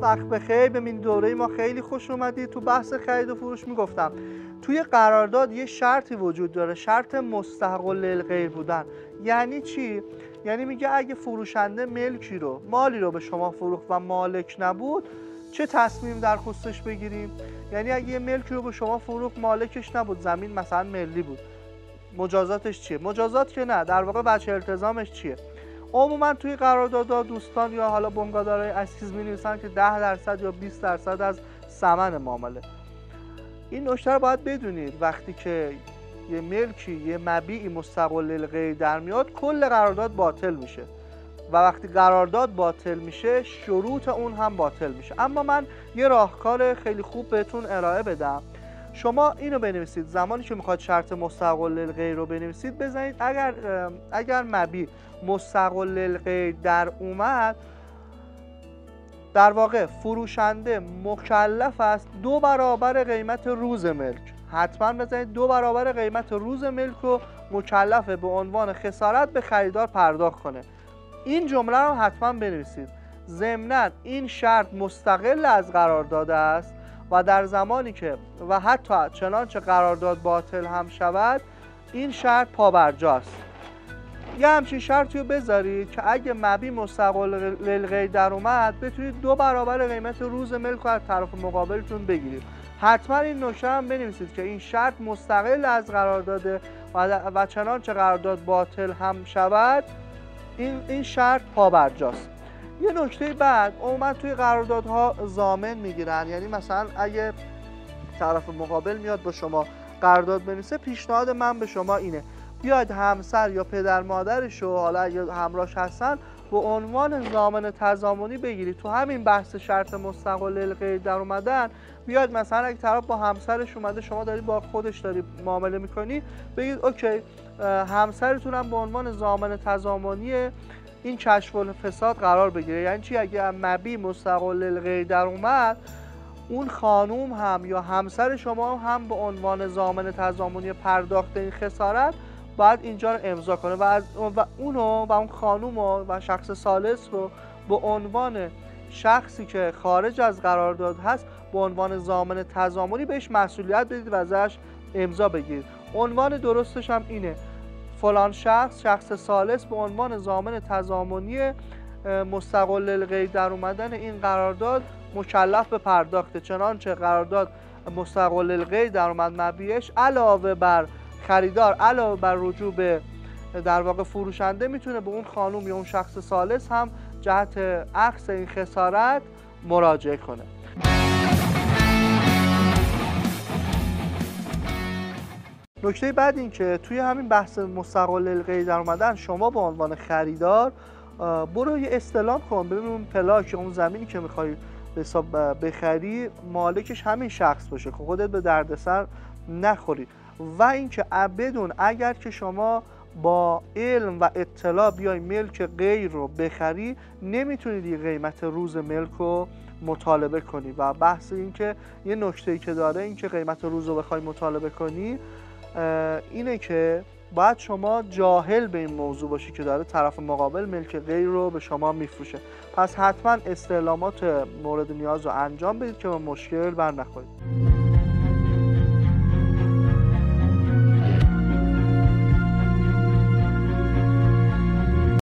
سلام، وقت بخیر. به این دوره ما خیلی خوش اومدید. تو بحث خرید و فروش میگفتم توی قرارداد یه شرطی وجود داره، شرط مستحق للغیر بودن. یعنی چی؟ یعنی میگه اگه فروشنده ملکی رو، مالی رو به شما فروخت و مالک نبود، چه تصمیم در خصوصش بگیریم؟ یعنی اگه یه ملکی رو به شما فروخت مالکش نبود، زمین مثلا ملی بود، مجازاتش چیه؟ مجازات که نه، در واقع وجه التزامش چیه؟ عموما توی قراردادها دوستان یا حالا بنگاهدارای عزیز می‌نویسن که 10% یا 20% از ثمن معامله. این نکته رو باید بدونید، وقتی که یه ملکی، یه مبیعی مستقل للغیر در میاد، کل قرارداد باطل میشه و وقتی قرارداد باطل میشه شروط اون هم باطل میشه. اما من یه راهکار خیلی خوب بهتون ارائه بدم. شما اینو بنویسید، زمانی که میخواد شرط مستقل للغیر رو بنویسید بزنید اگر مبیع مستقل للغیر در اومد، در واقع فروشنده مکلف است 2 برابر قیمت روز ملک، حتما بزنید 2 برابر قیمت روز ملک رو مکلفه به عنوان خسارت به خریدار پرداخت کنه. این جمله رو حتما بنویسید. ضمناً این شرط مستقل از قرارداد است و در زمانی که و حتی چنانچه قرارداد باطل هم شود این شرط پابرجاست. یه همچین شرطی رو بذارید که اگه مبیع مستقل للغیر در اومد بتونید 2 برابر قیمت روز ملک رو از طرف مقابلتون بگیرید. حتما این نکته هم بنویسید که این شرط مستقل از قرارداد و چنانچه قرارداد باطل هم شود این شرط پابرجاست. یه نکته بعد، عموما توی قراردادها ضامن میگیرن. یعنی مثلا اگه طرف مقابل میاد با شما قرارداد بنویسه، پیشنهاد من به شما اینه بیاید همسر یا پدر مادرش رو، حالا اگه همراهش هستن، به عنوان ضامن تضامنی بگیرید. تو همین بحث شرط مستقل للغیر در اومدن بیاید مثلا اگه طرف با همسرش اومده، شما داری با خودش داری معامله میکنی، بگید اوکی همسرتون هم به عنوان ضامن تضامنی این کشف الفساد قرار بگیره. یعنی چی؟ اگه مبیع مستقل للغیر در اومد، اون خانوم هم یا همسر شما هم به عنوان ضامن تضامنی پرداخت این خسارت باید اینجا رو امضا کنه و اونو و اون خانوم و شخص ثالث رو به عنوان شخصی که خارج از قرارداد هست به عنوان ضامن تضامنی بهش مسئولیت بدید و ازش امضا بگیرید. عنوان درستش هم اینه: فلان شخص ثالث به عنوان ضامن تضامنی مستقل للغیر در اومدن این قرارداد مکلف به پرداخت. چنانچه قرارداد مستقل للغیر در اومد مبیعش، علاوه بر خریدار، علاوه بر رجوع به در واقع فروشنده، میتونه به اون خانوم یا اون شخص ثالث هم جهت اخذ این خسارت مراجعه کنه. نکته بعد این که توی همین بحث مستقل للغیر در اومدن، شما به عنوان خریدار برو یه استلام کن، ببین اون پلاک یا اون زمینی که میخوای بخری مالکش همین شخص باشه، خودت به دردسر نخوری. و اینکه بدون اگر که شما با علم و اطلاع بیای ملک غیر رو بخری، نمیتونید یه قیمت روز ملک رو مطالبه کنی. و بحث این که یه نکته‌ای که داره این که قیمت روز رو بخوای مطالبه کنی اینه که باید شما جاهل به این موضوع باشی که داره طرف مقابل ملک غیر رو به شما میفروشه. پس حتما استعلامات مورد نیاز رو انجام بدید که به مشکل بر نخورید.